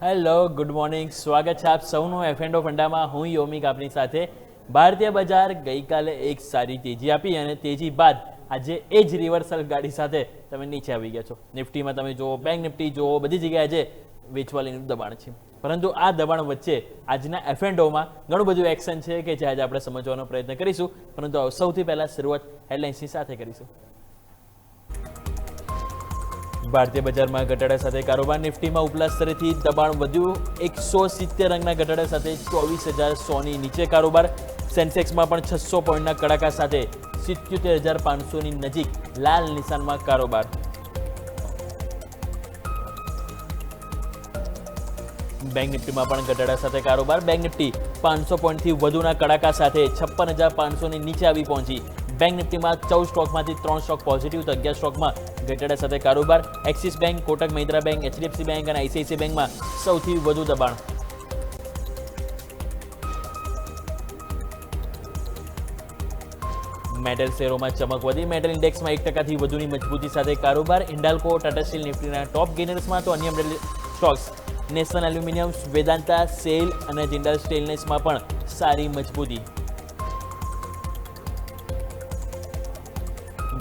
Hello, good morning. સ્વાગત છે આપ સૌનું એફ&ઓ ફંડામાં. હું યોમિક આપની સાથે. ભારતીય બજાર ગઈકાલે એક સારી તેજી આપી અને તેજી બાદ આજે એ જ રિવર્સલ ગાડી સાથે તમે નીચે આવી ગયા છો. નિફ્ટીમાં તમે જુઓ, બેંક નિફ્ટી જુઓ, બધી જગ્યાએ આજે વેચવા લઈને દબાણ છે. પરંતુ આ દબાણ વચ્ચે આજના એફ&ઓમાં ઘણું બધું એક્શન છે કે જે આજે આપણે સમજવાનો પ્રયત્ન કરીશું. પરંતુ સૌથી પહેલાં શરૂઆત હેડલાઇન્સની સાથે કરીશું. ભારતીય બજારમાં ઘટાડા સાથે કારોબાર. નિફ્ટીમાં ઉપલા સ્તરેથી દબાણ વધ્યું. 170 અંકના ઘટાડા સાથે 24,100ની નીચે કારોબાર. સેન્સેક્સમાં પણ 600 પોઈન્ટના કડાકા સાથે 77,500ની નજીક લાલ નિશાનમાં કારોબાર. બેંક નિફ્ટીમાં પણ ઘટાડા સાથે કારોબાર. બેંક નિફ્ટી 500 પોઈન્ટથી વધુના કડાકા સાથે 56,500ની નીચે આવી પહોંચી. બેંક નિફ્ટીમાં 14 સ્ટોકમાંથી 3 સ્ટોક પોઝિટિવ તો 11 સ્ટોકમાં ઘટાડા સાથે કારોબાર. Axis bank, Kotak Mahindra bank, HDFC bank અને આઈસીઆઈસીઆઈ બેંકમાં સૌથી વધુ દબાણ. મેટલ શેરોમાં ચમક વધી. મેટલ ઇન્ડેક્સમાં 1%થી વધુની મજબૂતી સાથે કારોબાર. હિન્ડાલ્કો, ટાટા સ્ટીલ નિફ્ટીના ટોપ ગેનર્સમાં તો અન્ય metal stocks National Aluminium, Vedanta, SAIL અને જિંદાલ સ્ટેનલેસમાં પણ સારી મજબૂતી.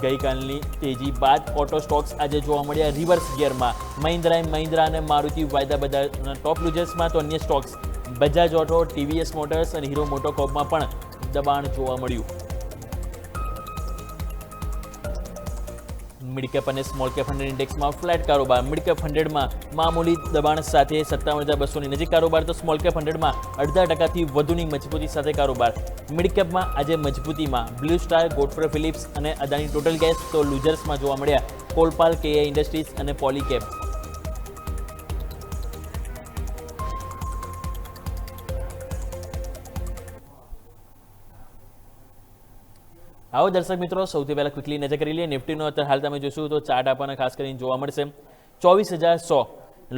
ગઈકાલની તેજી બાદ ઓટો સ્ટોક્સ આજે જોવા મળ્યા રિવર્સ ગિયરમાં. મહિન્દ્રા અને મારુતિ વાયદા બજારના ટોપ લૂઝર્સમાં તો અન્ય stocks Bajaj Auto, TVS Motors અને હીરો મોટોકોર્પમાં પણ દબાણ જોવા મળ્યું. મિડ કેપ અને સ્મોલ કેપ 100 ઇન્ડેક્સમાં ફ્લેટ કારોબાર. મિડ કેપ 100માં મામૂલી દબાણ સાથે 57,200ની નજીક કારોબાર તો સ્મોલ કેપ 100માં 0.5%થી વધુની મજબૂતી સાથે કારોબાર. મિડ કેપમાં આજે મજબૂતીમાં બ્લુ સ્ટાર, ગોડફ્રે ફિલિપ્સ અને અદાણી ટોટલ ગેસ તો લૂઝર્સમાં જોવા મળ્યા કોલપાલ, કેઆઈ ઇન્ડસ્ટ્રીઝ અને પોલીકેપ. આવો દર્શક મિત્રો, સૌથી પહેલા ક્વિકલી નજર કરી લઈએ નિફ્ટીનો. અત્યારે હાલ તમે જોશો તો ચાર્ટ આપણને ખાસ કરીને જોવા મળશે 24,100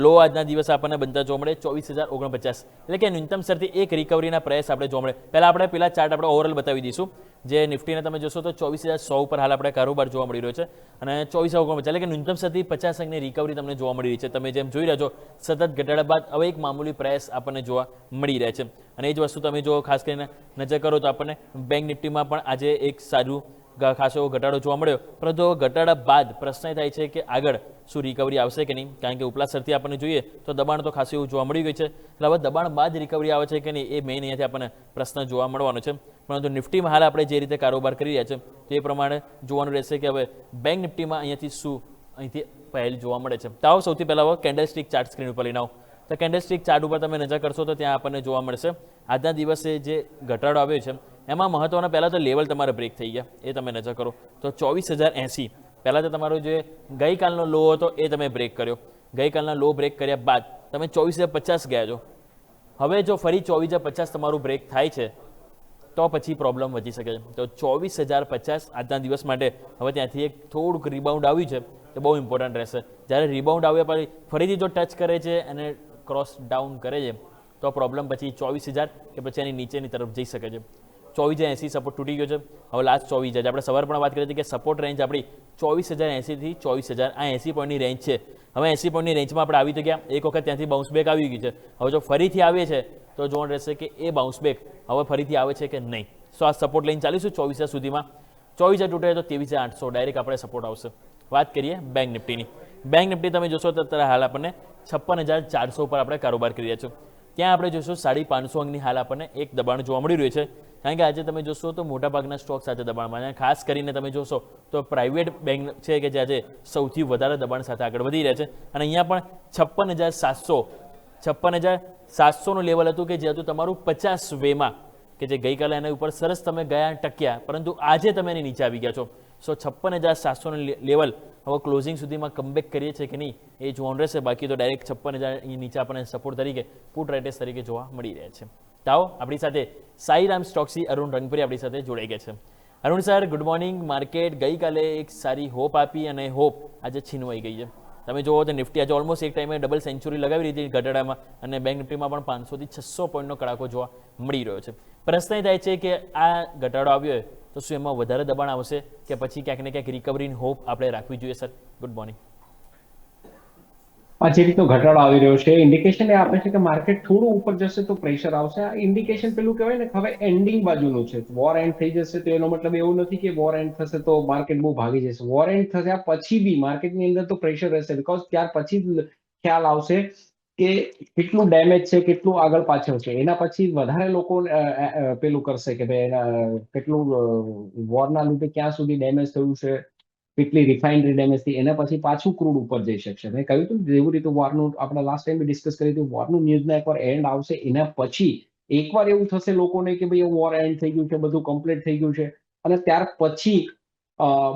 લો આજના દિવસ આપણને બનતા જોવા મળે 24,049, એટલે કે ન્યૂનતમ સ્તરથી એક રિકવરીના પ્રયાસ આપણે જોવા મળે. પહેલાં આપણે પેલા ચાર્ટ આપણે ઓવરઓલ બતાવી દઈશું. જે નિફ્ટીને તમે જોશો તો 24,100 ઉપર હાલ આપણે કારોબાર જોવા મળી રહ્યો છે અને 24,049, એટલે કે ન્યૂનતમ સ્તરથી 50 અંકની રિકવરી તમને જોવા મળી રહી છે. તમે જેમ જોઈ રહ્યા છો સતત ઘટાડા બાદ હવે એક મામૂલી પ્રયાસ આપણને જોવા મળી રહ્યા છે. અને એ જ વસ્તુ તમે જો ખાસ કરીને નજર કરો તો આપણને બેંક નિફ્ટીમાં પણ આજે એક સારું ખાસો ઘટાડો જોવા મળ્યો. પરંતુ ઘટાડા બાદ પ્રશ્ન એ થાય છે કે આગળ શું રિકવરી આવશે કે નહીં, કારણ કે ઉપલા સ્તરથી આપણને જોઈએ તો દબાણ તો ખાસું એવું જોવા મળી ગયું છે. એટલે હવે દબાણ બાદ રિકવરી આવે છે કે નહીં એ મેઇન અહીંયાથી આપણને પ્રશ્ન જોવા મળવાનો છે. પરંતુ નિફ્ટીમાં હાલ આપણે જે રીતે કારોબાર કરી રહ્યા છે તે પ્રમાણે જોવાનું રહેશે કે હવે બેંક નિફ્ટીમાં અહીંથી પહેલ જોવા મળે છે. તો આવો સૌથી પહેલાં કેન્ડલ સ્ટિક ચાર્ટ સ્ક્રીન ઉપર લઈને આવો. તો કેન્ડલ સ્ટિક ચાર્ટ ઉપર તમે નજર કરશો તો ત્યાં આપણને જોવા મળશે આજના દિવસે જે ઘટાડો આવ્યો છે એમાં મહત્વના પહેલાં તો લેવલ તમારે બ્રેક થઈ ગયા એ તમે નજર કરો તો 24,080 પહેલાં તો તમારો જે ગઈકાલનો લો હતો એ તમે બ્રેક કર્યો. ગઈકાલના લો બ્રેક કર્યા બાદ તમે 24,050 ગયા છો. હવે જો ફરી 24,050 તમારું બ્રેક થાય છે તો પછી પ્રોબ્લેમ વધી શકે છે. તો 24,050 આજના દિવસ માટે હવે ત્યાંથી એક થોડુંક રિબાઉન્ડ આવ્યું છે તે બહુ ઇમ્પોર્ટન્ટ રહેશે. જ્યારે રિબાઉન્ડ આવ્યા પછી ફરીથી જો ટચ કરે છે અને ક્રોસ ડાઉન કરે છે તો પ્રોબ્લેમ પછી 24,000 કે પછી એની નીચેની તરફ જઈ શકે છે. 24,080 સપોર્ટ તૂટી ગયો છે. હવે લાસ્ટ 24,000 આપણે સવારે પણ વાત કરી હતી કે સપોર્ટ રેન્જ આપણી 24,080થી 24,000 આ 80 પોઈન્ટની રેન્જ છે. હવે 80 પોઈન્ટની રેન્જમાં આપણે આવી તો ગયા, એક વખત ત્યાંથી બાઉન્સ બેક આવી ગયું છે. હવે જો ફરીથી આવે છે તો જોવાનું રહેશે કે એ બાઉન્સ બેક હવે ફરીથી આવે છે કે નહીં. સો આ સપોર્ટ લઈને ચાલીશું 24,000 સુધીમાં. 24,000 તૂટે તો 23,800 ડાયરેક્ટ આપણે સપોર્ટ આવશે. વાત કરીએ બેંક નિફ્ટીની. બેંક નિફ્ટી તમે જોશો તો અત્યારે હાલ આપણને 56,400 ઉપર આપણે કારોબાર કરી રહ્યા છો. ત્યાં આપણે જોઈશું 550 અંકની હાલ આપણને એક દબાણ જોવા મળી રહ્યું છે. કારણ કે આજે તમે જોશો તો મોટાભાગના સ્ટોક સાથે દબાણમાં, ખાસ કરીને તમે જોશો તો પ્રાઇવેટ બેંક છે કે જે આજે સૌથી વધારે દબાણ સાથે આગળ વધી રહ્યા છે. અને અહીંયા પણ 56,700નું લેવલ હતું કે જે હતું તમારું 50 વેમાં, કે જે ગઈકાલે એના ઉપર સરસ તમે ગયા ટક્યા, પરંતુ આજે તમે એની નીચે આવી ગયા છો. સો 56,700નું લેવલ હવે ક્લોઝિંગ સુધીમાં કમબેક કરીએ છીએ કે નહીં એ જોવાનું રહેશે. બાકી તો ડાયરેક્ટ 56,000 નીચે આપણને સપોર્ટ તરીકે પુટ રાઇટર્સ તરીકે જોવા મળી રહ્યા છે. તાઓ આપણી સાથે સાઈરામ સ્ટોક્સી અરુણ રંગપુરી આપણી સાથે જોડાઈ ગયા છે. Arun sir, good morning. Market ગઈકાલે એક સારી હોપ આપી અને હોપ આજે છીનવાઈ ગઈ છે. તમે જુઓ તો નિફ્ટી આજે ઓલમોસ્ટ એક ટાઈમે ડબલ સેન્ચુરી લગાવી રહી હતી ઘટાડામાં અને બેંક નિફ્ટીમાં પણ 500થી 600 પોઈન્ટનો કડાકો જોવા મળી રહ્યો છે. પ્રશ્ન એ થાય છે કે આ ઘટાડો આવ્યો હોય તો શું એમાં વધારે દબાણ આવશે કે પછી ક્યાંક ને ક્યાંક રિકવરીની હોપ આપણે રાખવી જોઈએ? Sir, good morning. આ જે રીતનો ઘટાડો આવી રહ્યો છે ઇન્ડિકેશન એ આપે છે કે માર્કેટ થોડું ઉપર જશે તો પ્રેશર આવશે. આ ઇન્ડિકેશન પેલું કહેવાય ને, હવે એન્ડિંગ બાજુનું છે. વોર એન્ડ થઈ જશે તો એનો મતલબ એવું નથી કે વોર એન્ડ થશે તો માર્કેટ બહુ ભાગી જશે. વોર એન્ડ થયા પછી બી માર્કેટની અંદર તો પ્રેશર રહેશે, બીકોઝ ત્યાર પછી જ ખ્યાલ આવશે કે કેટલું ડેમેજ છે, કેટલું આગળ પાછળ છે. એના પછી વધારે લોકો પેલું કરશે કે ભાઈ એના કેટલું વોરના લીધે ક્યાં સુધી ડેમેજ થયું છે, કેટલી રિફાઇનરી ડેમેજ થઈ, એના પછી પાછું ક્રૂડ ઉપર જઈ શકશે. મેં કહ્યું હતું જેવું રીતે વોરનું આપણે લાસ્ટ ટાઈમ ડિસ્કસ કરી હતું, વોરનું ન્યૂઝના એકવાર એન્ડ આવશે, એના પછી એકવાર એવું થશે લોકોને કે ભાઈ વોર એન્ડ થઈ ગયું છે, બધું કમ્પ્લીટ થઈ ગયું છે, અને ત્યાર પછી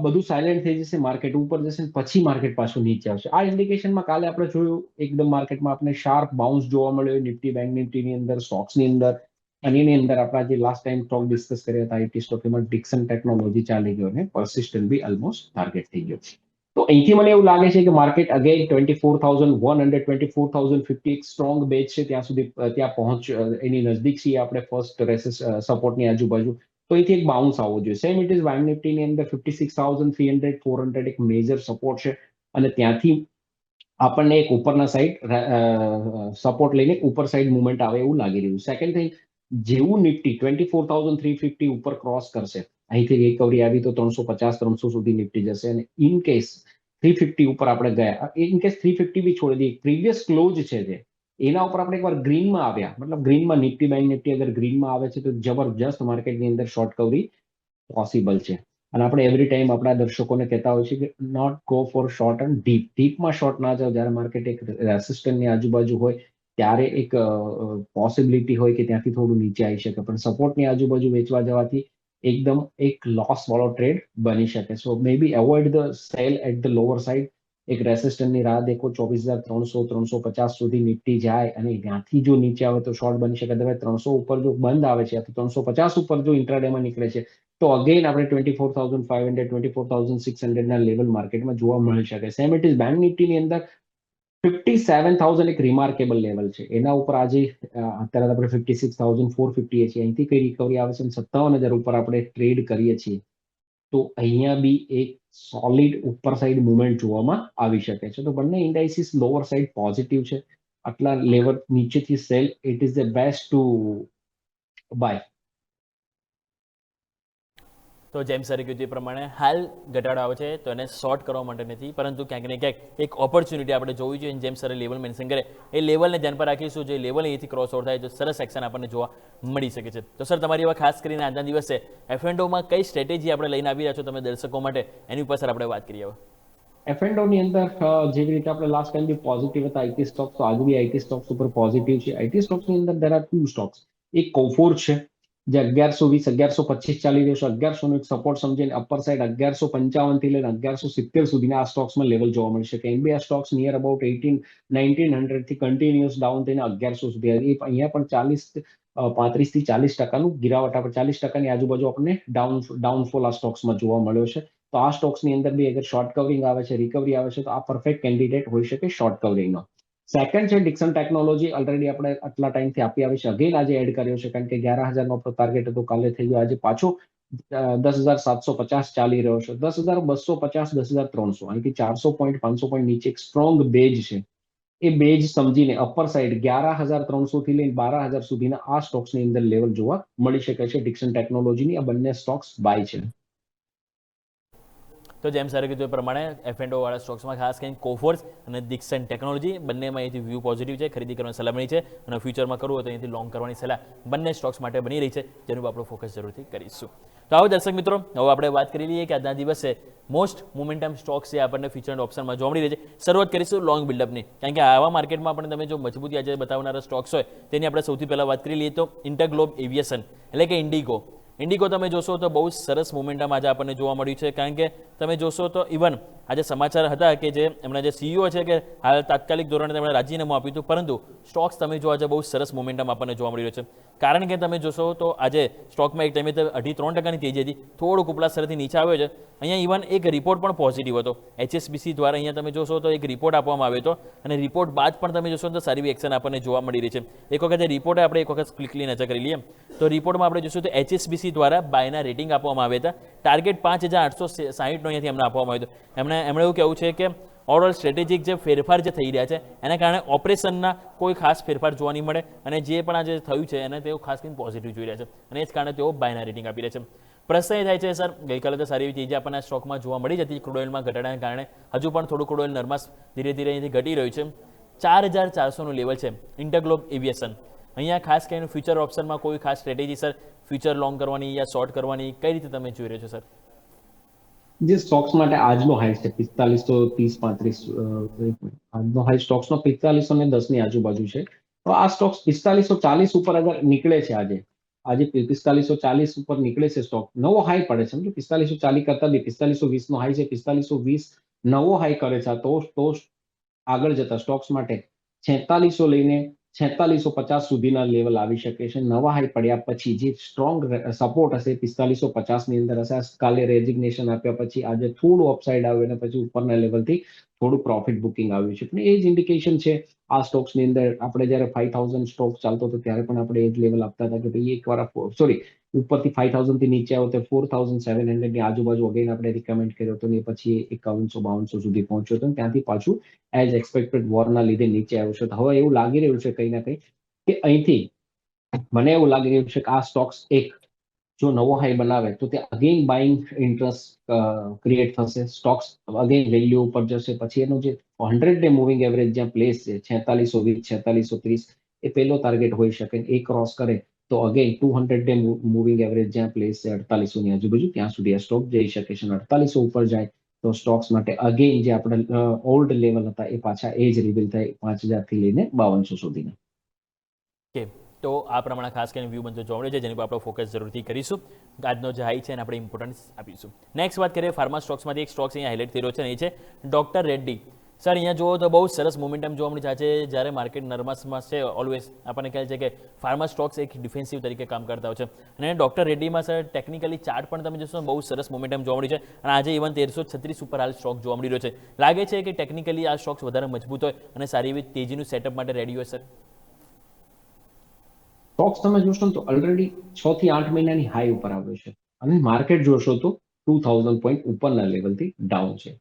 બધું સાયલેન્ટ થઈ જશે, માર્કેટ ઉપર જશે, પછી માર્કેટ પાછું નીચે આવશે. આ ઇન્ડિકેશનમાં કાલે આપણે જોયું એકદમ માર્કેટમાં આપણે શાર્પ બાઉન્સ જોવા મળ્યો નિફ્ટી બેંક નિફ્ટીની અંદર, સ્ટોક્સની અંદર. અને એની અંદર આપણા જે લાસ્ટ ટાઈમ સ્ટોક ડિસ્કસ કર્યા હતા આઈટી સ્ટોક, એમાં ડિક્સન ટેકનોલોજી ચાલી ગયો અને persistent બી ઓલમોસ્ટ ટાર્ગેટ થઈ ગયો. તો અહીંથી મને એવું લાગે છે કે માર્કેટ અગેન 24,100 24,050 એક સ્ટ્રોંગ બેઝ છે, ત્યાં સુધી ત્યાં પહોંચ એની નજદીક છીએ આપણે ફર્સ્ટ સપોર્ટની આજુબાજુ. તો અહીંથી એક બાઉન્સ આવવો જોઈએ. સેમ ઇટ ઇઝ બેંક નિફ્ટીની અંદર 56,300 400 એક મેજર સપોર્ટ છે, અને ત્યાંથી આપણને એક ઉપરના સાઈડ સપોર્ટ લઈને ઉપર સાઈડ મુવમેન્ટ આવે એવું લાગી રહ્યું. સેકન્ડ થિંગ, જેવું નિફ્ટી 24,350 ઉપર ક્રોસ કરશે, અહીંથી રિકવરી આવી તો 350 300 સુધી નિફ્ટી જશે. અને ઇન કેસ 350 ઉપર આપણે ગયા, ઇન કેસ 350 બી છોડી દઈએ, પ્રીવિયસ ક્લોઝ છે જે એના ઉપર આપણે એકવાર ગ્રીનમાં આવ્યા, મતલબ ગ્રીનમાં નિફ્ટી બેંક નિફ્ટી અગર ગ્રીનમાં આવે છે તો જબરજસ્ત માર્કેટની અંદર શોર્ટ કવરી પોસિબલ છે. અને આપણે એવરી ટાઈમ આપણા દર્શકોને કહેતા હોય છે કે not go for short and ડીપમાં શોર્ટ ના જાઓ. જ્યારે માર્કેટ એક રેસિસ્ટન્ટની આજુબાજુ હોય ત્યારે એક પોસિબિલિટી હોય કે ત્યાંથી થોડું નીચે આવી શકે, પણ સપોર્ટની આજુબાજુ વેચવા જવાથી એકદમ એક લોસ વાળો ટ્રેડ બની શકે. So may be avoid the sell at the lower side. એક રેસિસ્ટન્ટની રાહ દેખો, 24,300 350 સુધી નિફ્ટી જાય અને ત્યાંથી જો નીચે આવે તો શોર્ટ બની શકે. તમે 300 ઉપર જો બંધ આવે છે, 350 ઉપર જો ઇન્ટ્રાડેમાં નીકળે છે, તો અગેન આપણે 24,500 24,600 ના લેવલ માર્કેટમાં જોવા મળી શકે. સેમ ઇટ ઇઝ બેંક નિફ્ટીની અંદર 57,000 એક રિમાર્કેબલ લેવલ છે. એના ઉપર આજે અત્યારે આપણે 56,450 છીએ. અહીંથી કઈ રિકવરી આવે છે, 57,000 ઉપર આપણે ટ્રેડ કરીએ છીએ, તો અહીંયા બી એક સોલિડ ઉપર સાઈડ મુવમેન્ટ જોવામાં આવી શકે છે. તો બંને ઇન્ડાઇસિસ લોઅર સાઈડ પોઝિટિવ છે. આટલા લેવલ નીચેથી sell it is the best to buy. તો જેમ સરે કીધું એ પ્રમાણે હાલ ઘટાડો આવે છે તો એને શોર્ટ કરવા માટે નથી, પરંતુ ક્યાંક ને ક્યાંક એક ઓપોર્ચ્યુનિટી આપણે જોવી જોઈએ. જેમ સરે લેવલ મેન્શન કરે એ લેવલને ધ્યાન પર રાખીશું. જે લેવલ અહીંથી ક્રોસ ઓવર થાય તો સરસ એક્શન આપણને જોવા મળી શકે છે. તો સર તમારી એવા ખાસ કરીને આજના દિવસે એફએન્ડોમાં કઈ સ્ટ્રેટેજી આપણે લઈને આવી રહ્યા છો તમે દર્શકો માટે, એની ઉપર સર આપણે વાત કરીએ હવે. એફએનડો ની અંદર જેવી રીતે આપણે લાસ્ટ ટાઈમ બી પોઝિટિવ હતા આઈટી સ્ટોક્સ, તો આજે બી આઈટી સ્ટોક્સ ઉપર પોઝિટિવ છે. આઈટી સ્ટોક્સ ની અંદર દેર આર ટુ સ્ટોક્સ. એક કોફોર્જ છે જે 1120 1125 ચાલી રહ્યો છે. 1100 નો એક સપોર્ટ સમજીને અપર સાઈડ 1155 થી લઈને 1170 સુધીના આ સ્ટોક્સમાં લેવલ જોવા મળી શકે. એનબીઆર સ્ટોક્સ નિયર અબાઉટ 1900 થી કન્ટિન્યુઅસ ડાઉન થઈને 1100 સુધી. અહીંયા પણ 35 થી 40% ગિરાવટ, આપણે 40%ની આજુબાજુ આપણને ડાઉનફોલ આ સ્ટોક્સમાં જોવા મળ્યો છે. તો આ સ્ટોક્સની અંદર બી અગર શોર્ટ કવરિંગ આવે છે, રિકવરી આવે છે, તો આ પરફેક્ટ કેન્ડિડેટ હોઈ શકે શોર્ટ કવરિંગનો. સેકન્ડ છે ડિક્સન ટેકનોલોજી. ઓલરેડી આપણે આટલા ટાઈમથી આપી આવી છે, અગેન આજે એડ કર્યો છે, કારણ કે 11,000 નો ટાર્ગેટ હતો, કાલે થઈ ગયો, આજે પાછો 10,750 ચાલી રહ્યો છે. 10,250 10,300, અહીંથી 400 પોઈન્ટ 500 પોઈન્ટ નીચે એક સ્ટ્રોંગ બેઝ છે. એ બેઝ સમજીને અપર સાઈડ 11,300 થી લઈને 12,000 સુધીના આ સ્ટોક્સની અંદર લેવલ જોવા મળી શકે છે. ડિક્સન ટેકનોલોજીની આ બંને સ્ટોક્સ બાય છે. તો જેમ સરે કીધું એ પ્રમાણે એફએન્ડો વાળા સ્ટોક્સમાં ખાસ કરીને કોફોર્સ અને દિક્સન ટેકનોલોજી બંનેમાં અહીંથી વ્યૂ પોઝિટિવ છે, ખરીદી કરવાની સલાહ મળી છે. અને ફ્યુચરમાં કરવું હોય તો અહીંથી લોંગ કરવાની સલાહ બંને સ્ટોક્સ માટે બની રહી છે, જેનું આપણે ફોકસ જરૂરથી કરીશું. તો આવો દર્શક મિત્રો, હવે આપણે વાત કરી લઈએ કે આજના દિવસે મોસ્ટ મોમેન્ટમ સ્ટોક્સ છે આપણને ફ્યુચર એન્ડ ઓપ્શનમાં જોવા મળી રહી છે. શરૂઆત કરીશું લોંગ બિલ્ડઅપની, કારણ કે આવા માર્કેટમાં પણ તમે જો મજબૂતી આજે બતાવનારા સ્ટોક્સ હોય તેની આપણે સૌથી પહેલાં વાત કરી લઈએ તો ઇન્ટરગ્લોબ એવિએશન એટલે કે ઇન્ડિગો તમે જોશો તો બહુ સરસ મોમેન્ટમ આજે આપણને જોવા મળ્યું છે. કારણ કે તમે જોશો તો ઇવન આજે સમાચાર હતા કે જે એમના જે સીઈઓ છે કે હાલ તાત્કાલિક ધોરણે તેમણે રાજીનામું આપ્યું હતું, પરંતુ સ્ટોક્સ તમે જો આજે બહુ સરસ મોમેન્ટમ આપણને જોવા મળી રહ્યો છે. કારણ કે તમે જોશો તો આજે સ્ટોકમાં એક ટાઈમે 2.5-3% તેજી હતી, થોડુંક ઉપલા સ્તરથી નીચે આવ્યો છે. અહીંયા ઇવન એક રિપોર્ટ પણ પોઝિટિવ હતો એચએસબીસી દ્વારા. અહીંયા તમે જોશો તો એક રિપોર્ટ આપવામાં આવ્યો હતો, અને રિપોર્ટ બાદ પણ તમે જોશો તો સારી એક્શન આપણને જોવા મળી રહી છે. એક વખત એ રિપોર્ટ આપણે એક વખત ક્લિકલી નજર કરી લઈએ તો રિપોર્ટમાં આપણે જોશું તો એચએસબીસી દ્વારા બાયના રેટિંગ આપવામાં આવ્યા હતા. ટાર્ગેટ 5,860નો અહીંયાથી એમને આપવામાં આવ્યું હતું. એમણે એવું કહેવું છે કે ઓવરઓલ સ્ટ્રેટેજિક જે ફેરફાર જે થઈ રહ્યા છે એના કારણે ઓપરેશનના કોઈ ખાસ ફેરફાર જોવા નહીં મળે અને જે પણ આ જે થયું છે એને તેઓ ખાસ કરીને પોઝિટિવ જોઈ રહ્યા છે અને એ જ કારણે તેઓ બાયના રેટિંગ આપી રહ્યા છે. પ્રશ્ન એ થાય છે સર, ગઈકાલે તો સારી એવી તેજી આપણને સ્ટોકમાં જોવા મળી જતી ક્રૂડ ઓઇલમાં ઘટાડાને કારણે, હજુ પણ થોડું ક્રૂડ ઓઇલ નરમાશ ધીરે ધીરે અહીંથી ઘટી રહ્યું છે. 4400નું લેવલ છે ઇન્ટરગ્લોબ એવિએશન. અહીંયા ખાસ કરીને ફ્યુચર ઓપ્શનમાં કોઈ ખાસ સ્ટ્રેટેજી સર, ફ્યુચર લોંગ કરવાની યા શોર્ટ કરવાની કઈ રીતે તમે જોઈ રહ્યો છો સર? જે સ્ટોક્સ માટે આજનો હાઈ છે 4530-35, આજનો હાઈ સ્ટોક્સનો 4510 ની આજુબાજુ છે. તો આ સ્ટોક્સ 4540 ઉપર અગર નીકળે છે આજે 4540 ઉપર નીકળે છે સ્ટોક, નવો હાઈ પડે છે, સમજો 4540 કરતા બી 4520 નો હાઈ છે, 4520 નવો હાઈ કરે છે તો આગળ જતા સ્ટોક્સ માટે 4600 લઈને 4650 સુધીના લેવલ આવી શકે છે. નવા હાઈ પડ્યા પછી જે સ્ટ્રોંગ સપોર્ટ હશે 4550 ની અંદર હશે. કાલે રેઝિગ્નેશન આપ્યા પછી આજે થોડું અપસાઇડ આવ્યું અને પછી ઉપરના લેવલથી થોડું પ્રોફિટ બુકિંગ આવ્યું છે. પણ એ જ ઇન્ડિકેશન છે આ સ્ટોક્સની અંદર. આપણે જ્યારે 5000 સ્ટોક ચાલતો હતો ત્યારે પણ આપણે એ જ લેવલ આપતા હતા કે ભાઈ એકવાર ઉપરથી 5000 થી નીચે આવો તો 4700 ની આજુબાજુ અગેન આપણે રિકમેન્ડ કર્યો હતો ને પછી 5100-5200 સુધી પહોંચ્યો હતો. ત્યાંથી પાછું એઝ એક્સપેક્ટેડ વોરના લીધે નીચે આવ્યો છે. હવે એવું લાગી રહ્યું છે કંઈ ના કંઈ કે અહીંથી મને એવું લાગી રહ્યું છે કે આ સ્ટોક્સ એક જો નવો હાઈ બનાવે તો તે અગેન બાઇંગ ઇન્ટરેસ્ટ ક્રિએટ થશે. સ્ટોક્સ અગેન વેલ્યુ ઉપર જશે. પછી એનો જે 100 ડે મૂવિંગ એવરેજ જ્યાં પ્લેસ છે 4620-4630 એ પહેલો ટાર્ગેટ હોઈ શકે. એ ક્રોસ કરે તો અગેન 200 ડે મૂવિંગ એવરેજ જ્યાં પ્લેસ છે 4800 ની આજુબાજુ, ત્યાં સુધી આ સ્ટોક જઈ શકે છે. 4800 ઉપર જાય તો સ્ટોક્સ માટે અગેન જે આપણે ઓલ્ડ લેવલ હતા એ પાછા એ જ રિવીલ થાય 5000 થી લઈને 5200 સુધીના. ઓકે, તો આ પ્રમાણે ખાસ કરીને વ્યૂ બનતો જોવા મળે છે જેની પર આપણે ફોકસ જરૂરથી કરીશું. આજનો જે હાઈ છે એને આપણે ઇમ્પોર્ટન્સ આપીશું. નેક્સ્ટ વાત કરીએ ફાર્મા સ્ટોક્સમાંથી. એક સ્ટોક્સ અહીંયા હાઇલાઇટ થઈ રહ્યો છે અને એ છે ડોક્ટર રેડ્ડી. સર, અહીંયા જુઓ તો બહુ સરસ મોમેન્ટમ જોવા મળી છે. જ્યારે માર્કેટ નર્વસમાં છે ઓલવેઝ આપણને કહે છે કે ફાર્મા સ્ટોક્સ એક ડિફેન્સિવ તરીકે કામ કરતા હોય છે અને ડોક્ટર રેડ્ડીમાં સર ટેકનિકલી ચાર્ટ પણ તમે જોશો બહુ સરસ મોમેન્ટમ જોવા મળી છે અને આજે ઇવન 1336 ઉપર હાલ સ્ટોક જોવા મળી રહ્યો છે. લાગે છે કે ટેકનિકલી આ સ્ટોક્સ વધારે મજબૂત હોય અને સારી એવી તેજીનું સેટઅપ માટે રેડી હોય સર? સ્ટોક્સ તમે જોશો તો ઓલરેડી 6 થી 8 મહિનાની હાઈ ઉપર આવ્યો છે અને માર્કેટ જોશો તો 2000 પોઈન્ટ ઉપરના લેવલથી ડાઉન છે.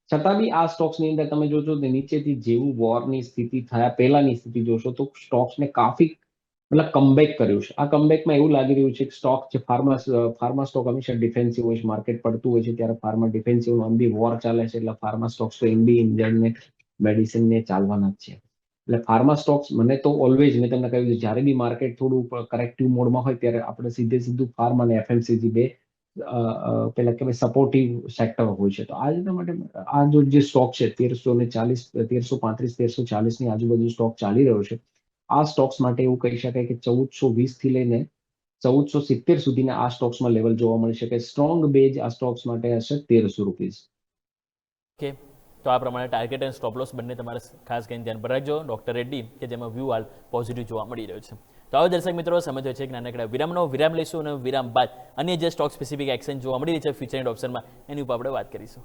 છતાં બી આ સ્ટોક્સની અંદર તમે જોશો તો નીચેથી જેવું વોરની સ્થિતિ થયા પહેલાની સ્થિતિ જોશો તો સ્ટોક્સને કાફી મતલબ કમબેક કર્યું છે. આ કમબેકમાં એવું લાગી રહ્યું છે કે સ્ટોક જે ફાર્મા સ્ટોક હંમેશા ડિફેન્સિવ હોય છે. માર્કેટ પડતું હોય છે ત્યારે ફાર્મા ડિફેન્સિવ, આમ બી વોર ચાલે છે એટલે ફાર્મા સ્ટોક્સ તો એમ બી ઇન્જનને મેડિસિનને ચાલવાના જ છે. એટલે ફાર્મા સ્ટોક્સ મને તો ઓલવેઝ મેં તમને કહ્યું જ્યારે બી માર્કેટ થોડું કરેક્ટિવ મોડમાં હોય ત્યારે આપણે સીધું ફાર્મા અને એફએમસીજી બે પેલા કે સપોર્ટિવ સેક્ટર હોય છે. તો આ રીતે માટે આ જે સ્ટોક છે 1340, 1335, 1340 ની આજુબાજુ સ્ટોક ચાલી રહ્યો છે. આ સ્ટોક્સ માટે એવું કહી શકાય કે 1420 થી લઈને 1470 સુધીના આ સ્ટોક્સમાં લેવલ જોવા મળી શકે. સ્ટ્રોંગ બેઝ આ સ્ટોક્સ માટે હશે 1300 રૂપીસ. ઓકે, તો આ પ્રમાણે ટાર્ગેટ અને સ્ટોપ લોસ બંને તમારે ખાસ કરીને ધ્યાન પર રાખજો. ડોક્ટર રેડ્ડી કે જેમાં વ્યૂ હાલ પોઝિટિવ જોવા મળી રહ્યો છે. તો હવે દર્શક મિત્રો સમય થયો છે કે નાનકડા વિરામ લઈશું અને વિરામ બાદ અન્ય જે સ્ટોક સ્પેસિફિક એક્શન જોવા મળી રહી છે ફ્યુચર એન્ડ ઓપ્શનમાં એની ઉપર આપણે વાત કરીશું.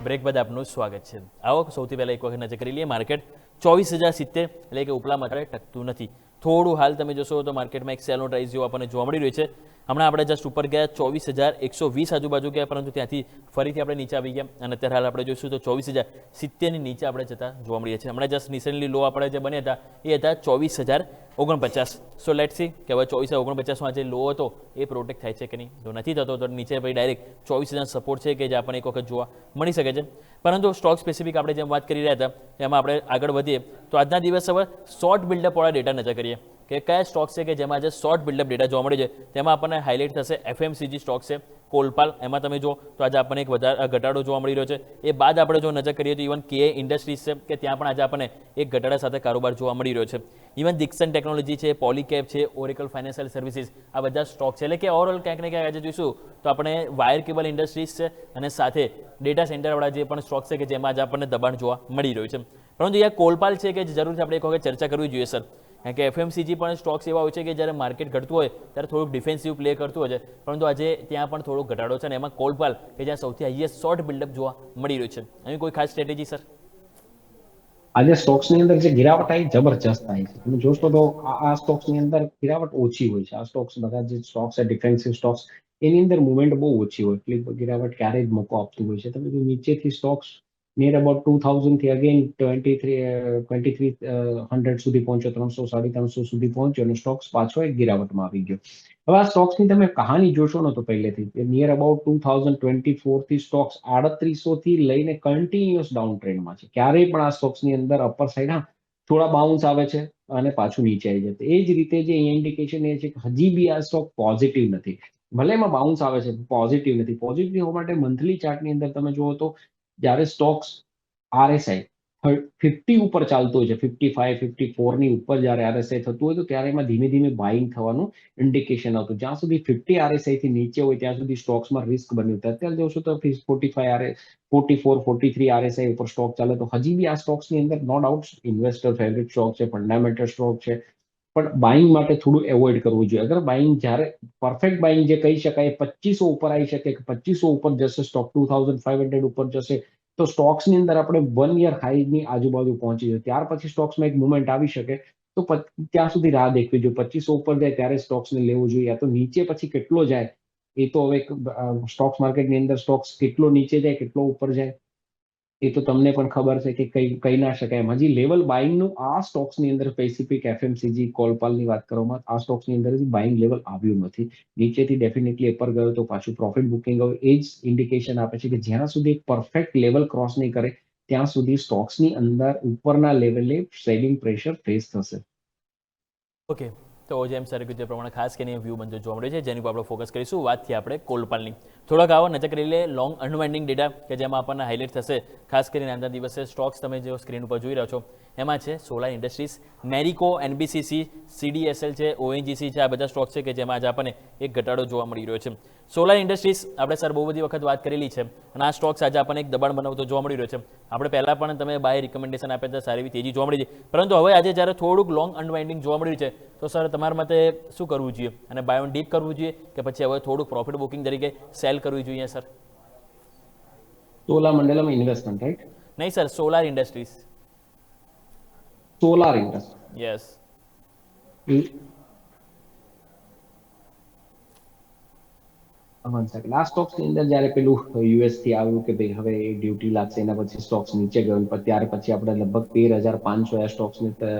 બ્રેક બાદ આપનું સ્વાગત છે. આવો સૌથી પહેલા એક વખત નજર કરી લઈએ માર્કેટ 24070 એટલે કે ઉપલા માત્રાએ ટકતું નથી. થોડું હાલ તમે જોશો તો માર્કેટમાં એક સેલનો પ્રાઇસ જેવો આપણને જોવા મળી રહ્યો છે. હમણાં આપણે જસ્ટ ઉપર ગયા 24120 આજુબાજુ ગયા, પરંતુ ત્યાંથી ફરીથી આપણે નીચે આવી ગયા અને અત્યારે હાલ આપણે જોઈશું તો 24070 ની નીચે આપણે જતા જોવા મળીએ છીએ. હમણાં જસ્ટ રિસેન્ટલી લો આપણે જે બન્યા હતા એ હતા 24049. સો લેટ્સ સી કે હવે 24049 જે લો હતો એ પ્રોટેક્ટ થાય છે કે નહીં. જો નથી થતો તો નીચે ભાઈ ડાયરેક્ટ 24000 સપોર્ટ છે કે જે આપણને એક વખત જોવા મળી શકે છે. પરંતુ સ્ટોક સ્પેસિફિક આપણે જેમ વાત કરી રહ્યા હતા એમાં આપણે આગળ વધીએ તો આજના દિવસ હવે શોર્ટ બિલ્ડઅપ વાળા ડેટા નજર કરીએ કે કયા સ્ટોક છે કે જેમાં આજે શોર્ટ બિલ્ડઅપ ડેટા જોવા મળે છે. તેમાં આપણને હાઇલાઇટ થશે એફએમસીજી સ્ટોક છે, કોલપાલ. એમાં તમે જો તો આજે આપણને એક વધારે ઘટાડો જોવા મળી રહ્યો છે. એ બાદ આપણે જો નજર કરીએ તો ઇવન કે ઇન્ડસ્ટ્રીઝ છે કે ત્યાં પણ આજે આપણને એક ઘટાડા સાથે કારોબાર જોવા મળી રહ્યો છે. ઇવન દિક્સન ટેકનોલોજી છે, પોલીકેપ છે, ઓરેકલ ફાઇનાન્શિયલ સર્વિસીસ, આ બધા સ્ટોક છે. એટલે કે ઓવરઓલ ક્યાંક ને ક્યાંક આજે જોઈશું તો આપણે વાયર કેબલ ઇન્ડસ્ટ્રીઝ છે અને સાથે ડેટા સેન્ટરવાળા જે પણ સ્ટોક છે કે જેમાં આજે આપણને દબાણ જોવા મળી રહ્યું છે. પરંતુ અહીંયા કોલપાલ છે કે જરૂરથી આપણે એક વખત ચર્ચા કરવી જોઈએ સર, કારણ કે એફએમસીજી પણ સ્ટોક્સ એવા હોય છે કે જ્યારે માર્કેટ ઘટતું હોય ત્યારે થોડુંક ડિફેન્સિવ પ્લે કરતું હોય છે, પરંતુ આજે ત્યાં પણ થોડો ઘટાડો છે અને એમાં કોલપાલ કે જ્યાં સૌથી હાઈએસ્ટ શોર્ટ બિલ્ડઅપ જોવા મળી રહ્યું છે. એની કોઈ ખાસ સ્ટ્રેટેજી સર? આજે સ્ટોક્સ ની અંદર જે ગિરાવટ આવી જબરજસ્ત આવી છે. તમે જોશો તો આ સ્ટોક્સ ની અંદર ગિરાવટ ઓછી હોય છે. આ સ્ટોક્સ બધા જે સ્ટોક્સ છે ડિફેન્સિવ સ્ટોક્સ એની અંદર મુવમેન્ટ બહુ ઓછી હોય, એટલી ગિરાવટ ક્યારેય જ મોકો આપતું હોય છે. તમે જો નીચેથી સ્ટોક્સ નિયર અબાઉટ 2000 થી અગેન 2300 સુધી પહોંચ્યો, 300 350 સુધી પહોંચ્યો અને સ્ટોક્સ પાછો એક ગિરાવટમાં આવી ગયો. હવે આ સ્ટોક્સની તમે કહાની જોશો ને તો પહેલેથી નિયર અબાઉટ 2024 થી સ્ટોક્સ 3800 થી લઈને કન્ટિન્યુઅસ ડાઉન ટ્રેન્ડમાં છે. ક્યારેય પણ આ સ્ટોક્સની અંદર અપર સાઈડ થોડા બાઉન્સ આવે છે અને પાછું નીચે આવી જાય. એ જ રીતે જે ઇન્ડિકેશન એ છે કે હજી બી આ સ્ટોક પોઝિટિવ નથી. ભલે એમાં બાઉન્સ આવે છે, પોઝિટિવ નથી. પોઝિટિવ હોવા માટે મંથલી ચાર્ટની અંદર તમે જુઓ તો જ્યારે સ્ટોક્સ RSI 50 ઉપર ચાલતું હોય છે, 55 54 ની ઉપર જ્યારે RSI થતું હોય તો ત્યારે એમાં ધીમે ધીમે બાઇંગ થવાનું ઇન્ડિકેશન આવતું. જ્યાં સુધી 50 RSI થી નીચે હોય ત્યાં સુધી સ્ટોક્સમાં રિસ્ક બન્યું. અત્યારે જોશો તો 45 44 43 RSI ઉપર સ્ટોક ચાલે તો હજી બી આ સ્ટોક્સની અંદર no doubt investor favourite stock છે, ફંડામેન્ટલ સ્ટોક છે, પણ બાઇંગ માટે થોડું એવોઇડ કરવું જોઈએ. અગર બાઇંગ જ્યારે પરફેક્ટ બાઇંગ જે કહી શકાય 2500 ઉપર આવી શકે કે 2500 ઉપર જશે સ્ટોક, 2500 ઉપર જશે તો સ્ટોક્સની અંદર આપણે 1 યર હાઈની આજુબાજુ પહોંચી જાય. ત્યાર પછી સ્ટોક્સમાં એક મુવમેન્ટ આવી શકે તો ત્યાં સુધી રાહ દેખવી જોઈએ. 2500 ઉપર જાય ત્યારે સ્ટોક્સને લેવું જોઈએ. યા તો નીચે પછી કેટલો જાય એ તો હવે સ્ટોક્સ માર્કેટની અંદર સ્ટોક્સ કેટલો નીચે જાય કેટલો ઉપર જાય એ તો તમને પણ ખબર છે કે કહી ના શકાય. હજી લેવલ બાઇંગનું આ સ્ટોક્સની અંદર સ્પેસિફિક FMCG કોલપાલની વાત કરવામાં આ સ્ટોક્સની અંદર હજી બાઇંગ લેવલ આવ્યું નથી. નીચેથી ડેફિનેટલી ઉપર ગયો તો પાછું પ્રોફિટ બુકિંગ હવે એ જ ઇન્ડિકેશન આપે છે કે જ્યાં સુધી પરફેક્ટ લેવલ ક્રોસ નહીં કરે ત્યાં સુધી સ્ટોક્સની અંદર ઉપરના લેવલે સેલિંગ પ્રેશર ફેસ થશે. ઓકે, તો જેમ સર કીધું તે પ્રમાણે ખાસ કરીને વ્યૂ બનતો જોવા મળ્યો છે જેની પર આપણે ફોકસ કરીશું. વાત થી આપણે કોલપાલની થોડાક આવો નજર કરી લે લોંગ અનવાઇન્ડિંગ ડેટા કે જેમાં આપણને હાઇલાઇટ થશે. ખાસ કરીને આજના દિવસે સ્ટોક્સ તમે જે સ્ક્રીન ઉપર જોઈ રહ્યા છો એમાં છે solar industries, Marico, NBCC, CDSL છે, ONGC છે. આ બધા સ્ટોક છે કે જેમાં આજે આપણને એક ઘટાડો જોવા મળી રહ્યો છે. સોલાર ઇન્ડસ્ટ્રીઝ આપણે સર બહુ બધી વખત વાત કરેલી છે અને આ સ્ટોક્સ આજે આપણને એક દબાણ બનાવતો જોવા મળી રહ્યો છે. આપણે પહેલાં પણ તમે બાય રિકમેન્ડેશન આપ્યા હતા, સારી એવી તેજી જોવા મળી છે, પરંતુ હવે આજે જ્યારે થોડુંક લોંગ અનવાઇન્ડિંગ જોવા મળ્યું છે તો સર તમારા મતે શું કરવું જોઈએ? અને બાય ઓન ડીપ કરવું જોઈએ કે પછી હવે થોડુંક પ્રોફિટ બુકિંગ તરીકે સેલ કરવી જોઈએ સર? Cholamandalam investment right? નહીં sir, solar industries. Solar industry yes. આ સ્ટોક્સ ની અંદર જયારે પેલું US થી આવ્યું કે ભાઈ હવે એ ડ્યુટી લાગશે એના પછી સ્ટોક્સ નીચે ગયો ત્યાર પછી આપણે લગભગ 13,500 આ સ્ટોક્સ ને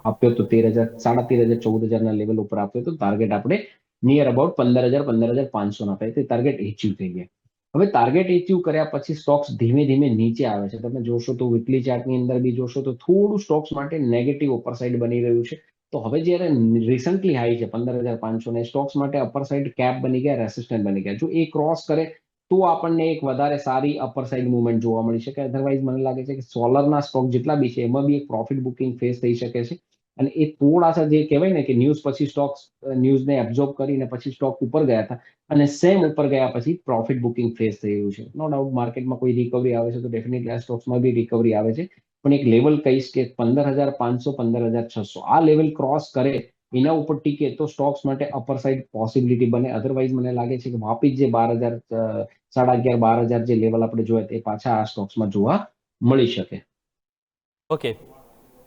આપ્યો તો 13,000 13,500 14,000 ના લેવલ ઉપર આપ્યો તો ટાર્ગેટ આપણે નિયર અબાઉટ 15,000 15,500 ના થાય તે ટાર્ગેટ એચીવ થઈ ગયા. હવે ટાર્ગેટ એચીવ કર્યા પછી સ્ટોક્સ ધીમે ધીમે નીચે આવે છે. તમે જોશો તો વીકલી ચાર્ટની અંદર બી જોશો તો થોડું સ્ટોક્સ માટે નેગેટિવ અપર સાઇડ બની રહ્યું છે. તો હવે જ્યારે રિસન્ટલી હાઈ છે 15,500 ને સ્ટોક્સ માટે અપર સાઇડ કેપ બની ગયા, રેસિસ્ટન્ટ બની ગયા. જો એ ક્રોસ કરે તો આપણને એક વધારે સારી અપર સાઇડ મુવમેન્ટ જોવા મળી શકે. અધરવાઇઝ મને લાગે છે કે સોલરના સ્ટોક જેટલા બી છે એમાં બી એક પ્રોફિટ બુકિંગ ફેસ થઈ શકે છે. અને એ થોડાસા જે કહેવાય ને કે ન્યૂઝ પછી સ્ટોક્સ ન્યૂઝને એબ્ઝોર્બ કરીને પછી સ્ટોક ઉપર ગયા હતા અને સેમ ઉપર ગયા પછી પ્રોફિટ બુકિંગ ફેસ થઈ રહ્યું છે. નો ડાઉટ માર્કેટમાં કોઈ રિકવરી આવે છે તો ડેફિનેટલી આ સ્ટોક્સમાં બી રિકવરી આવે છે. પણ એક લેવલ કહીશ કે 15,500 15,600 આ લેવલ ક્રોસ કરે એના ઉપર ટીકે તો સ્ટોક્સ માટે અપર સાઇડ પોસિબિલિટી બને. અધરવાઇઝ મને લાગે છે કે વાપસ જે 12,000 11,500 12,000 જે લેવલ આપણે જોયા તે પાછા આ સ્ટોક્સમાં જોવા મળી શકે. ઓકે,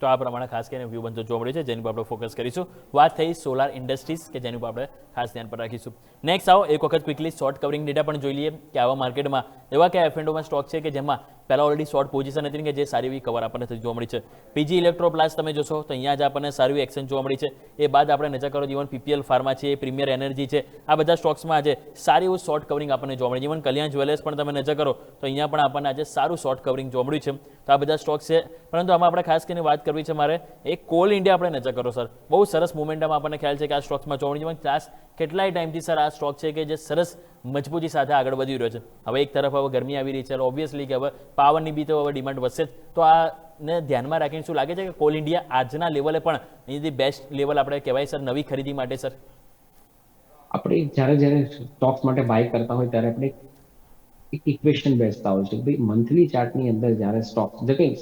તો આ પ્રમાણે ખાસ કરીને વ્યૂ બનતો જોવા મળ્યું છે જેની પર આપણે ફોકસ કરીશું. વાત થઈ સોલાર ઇન્ડસ્ટ્રીઝ કે જેની પર આપણે ખાસ ધ્યાન પર રાખીશું. નેક્સ્ટ આવો એક વખત ક્વિકલી શોર્ટ કવરિંગ ડેટા પણ જોઈ લઈએ કે આવા માર્કેટમાં એવા કયા F&Oમાં સ્ટોક છે કે જેમાં પહેલાં ઓલરેડી શોર્ટ પોઝિશન હતી કે જે સારી એવી કવર આપણને જોવા મળી છે. PG ઇલેક્ટ્રોપ્લાસ તમે જોશો તો અહીંયા જ આપણને સારી એવી એક્શન જોવા મળી છે. એ બાદ આપણે નજર કરો જીવન PPL ફાર્મા છે, પ્રીમિયર એનર્જી છે, આ બધા સ્ટોક્સમાં આજે સારી એવું શોર્ટ કવરિંગ આપણને જોવા મળી. જીવન કલ્યાણ જ્વેલર્સ પણ તમે નજર કરો તો અહીંયા પણ આપણને આજે સારું શોર્ટ કવરિંગ જોવા મળ્યું છે. તો આ બધા સ્ટોક્સ છે, પરંતુ આમાં આપણે ખાસ કરીને વાત કરવી છે મારે એક કોલ ઇન્ડિયા આપણે નજર કરો સર. બહુ સરસ મોમેન્ટમ આપણને ખ્યાલ છે કે આ સ્ટોક્સમાં જોવા મળી. ક્લાસ કેટલાય ટાઈમથી સર આ સ્ટોક છે કે જે સરસ મજબૂતી સાથે આગળ વધી રહ્યો છે. હવે એક તરફ હવે ગરમી આવી રહી છે, ઓબ્વિયસલી કે હવે પાવરની બી તો હવે ડિમાન્ડ વધશે જ. તો આને ધ્યાનમાં રાખીને શું લાગે છે કે કોલ ઇન્ડિયા આજના લેવલે પણ અહીંથી બેસ્ટ લેવલ આપણે કહેવાય સર નવી ખરીદી માટે સર? આપણે જ્યારે સ્ટોક્સ માટે બાય કરતા હોય ત્યારે આપણે એક ઇક્વેશન બેસતા હોય છે ભાઈ મંથલી ચાર્ટની અંદર જ્યારે સ્ટોક્સ જે કંઈ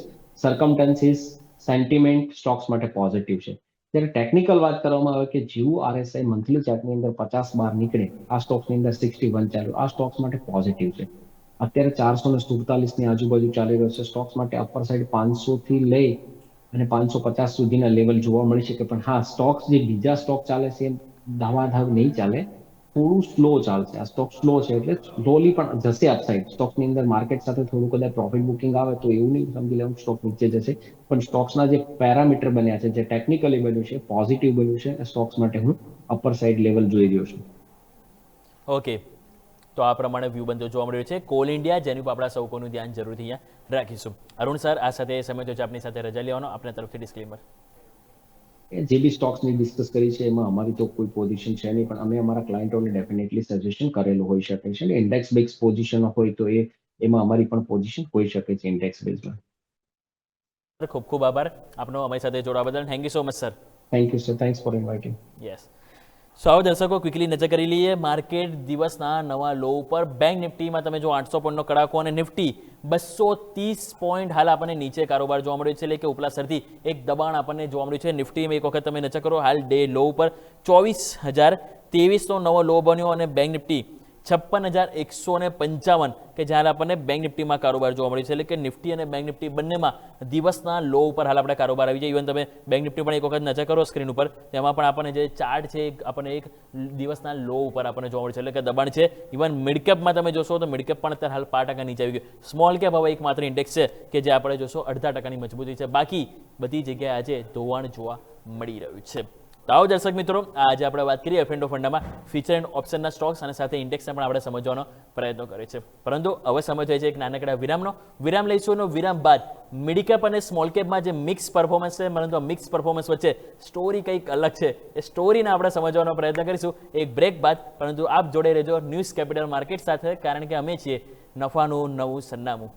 સરકમટન્સીસ સેન્ટિમેન્ટ સ્ટોક્સ માટે પોઝિટિવ છે. જ્યારે ટેકનિકલ વાત કરવામાં આવે કે જેવું RSI મંથલી ચાર્ટની અંદર 50 બહાર નીકળે આ સ્ટોક્સની અંદર 61 ચાલ્યું આ સ્ટોક્સ માટે પોઝિટિવ છે. અત્યારે 447 ની આજુબાજુ ચાલી રહ્યો છે. સ્ટોક્સ માટે અપર સાઈડ 500 થી લઈ અને 550 સુધીના લેવલ જોવા મળી શકે. પણ હા, સ્ટોક્સ જે બીજા સ્ટોક ચાલે છે એમ ધામાધામ નહીં ચાલે, થોડું સ્લો ચાલશે. આ સ્ટોક સ્લો છે એટલે સ્લોલી પણ જશે અપસાઇડ. સ્ટોકની અંદર માર્કેટ સાથે થોડું કદાચ પ્રોફિટ બુકિંગ આવે તો એવું નહીં સમજી લેવું સ્ટોક નીચે જશે. પણ સ્ટોક્સના જે પેરામીટર બન્યા છે, જે ટેકનિકલી બન્યું છે, પોઝિટિવ બન્યું છે, સ્ટોક્સ માટે હું અપર સાઈડ લેવલ જોઈ રહ્યો છું. ઓકે, તો આ પ્રમાણે વ્યૂ બનતો જોવા મળી રહ્યો છે કોલ ઇન્ડિયા, જેની ઉપર આપણા સૌ કોઈનું ધ્યાન જરૂરથી અહીંયા રાખીશું. અરુણ સર, આ સાથે સમય તો છે આપની સાથે રજા લેવાનો, આપણા તરફથી ડિસ્ક્લેમર. જે બી સ્ટોક્સની ડિસ્કસ કરી છે એમાં અમારી તો કોઈ પોઝિશન છે નહીં, પણ અમે અમારા ક્લાયન્ટોને ડેફિનેટલી સજેશન કરેલું હોઈ શકે છે. ને ઇન્ડેક્સ બેઝ પોઝિશન હોય તો એમાં અમારી પણ પોઝિશન હોઈ શકે છે ઇન્ડેક્સ બેઝમાં. ખૂબ ખૂબ આભાર આપનો અમારી સાથે જોડાવા બદલ. Thank you so much sir. Thank you sir, thanks for inviting. Yes. So આવો દર્શકો, ક્વિકલી નજર કરી લઈએ માર્કેટ દિવસના નવા લો ઉપર. બેંક નિફ્ટીમાં તમે જો 800 પોઈન્ટનો કડાકો અને નિફ્ટી 230 પોઈન્ટ હાલ આપણને નીચે કારોબાર જોવા મળ્યો છે, એટલે કે ઉપલા સરથી એક દબાણ આપણને જોવા મળ્યું છે. નિફ્ટીમાં એક વખત તમે નજર કરો, હાલ ડે લો ઉપર 24,023નો નવો લો બન્યો અને બેંક નિફ્ટી 56,155 કે જ્યારે આપણને બેંક નિફ્ટીમાં કારોબાર જોવા મળ્યું છે, એટલે કે નિફ્ટી અને બેંક નિફ્ટી બંનેમાં દિવસના લો ઉપર હાલ આપણે કારોબાર આવી જાય. ઇવન તમે બેંક નિફ્ટી પણ એક વખત નજર કરો સ્ક્રીન ઉપર, તેમાં પણ આપણને જે ચાર્ટ છે આપણને એક દિવસના લો ઉપર આપણને જોવા મળે છે, એટલે કે દબાણ છે. ઇવન મિડકેપમાં તમે જોશો તો મિડકેપ પણ અત્યારે હાલ 5% નીચે આવી ગયું. સ્મોલ કેપ હવે એકમાત્ર ઇન્ડેક્સ છે કે જે આપણે જોશો 0.5%ની મજબૂતી છે. બાકી બધી જગ્યાએ આજે ધોવાણ જોવા મળી રહ્યું છે. તો આવો દર્શક મિત્રો, આજે આપણે વાત કરીએ એફ&ઓ ફંડમાં ફીચર એન્ડ ઓપ્શનના સ્ટોક્સ અને સાથે ઇન્ડેક્સને પણ આપણે સમજવાનો પ્રયત્ન કરીએ છીએ. પરંતુ હવે સમય થાય છે એક નાનકડા વિરામનો. વિરામ લઈશું અને વિરામ બાદ મિડકેપ અને સ્મોલ કેપમાં જે મિક્સ પરફોર્મન્સ છે, પરંતુ મિક્સ પરફોર્મન્સ વચ્ચે સ્ટોરી કંઈક અલગ છે, એ સ્ટોરીને આપણે સમજવાનો પ્રયત્ન કરીશું એક બ્રેક બાદ. પરંતુ આપ જોડે રહેજો ન્યૂઝ કેપિટલ માર્કેટ સાથે, કારણ કે અમે છીએ નફાનું નવું સરનામું.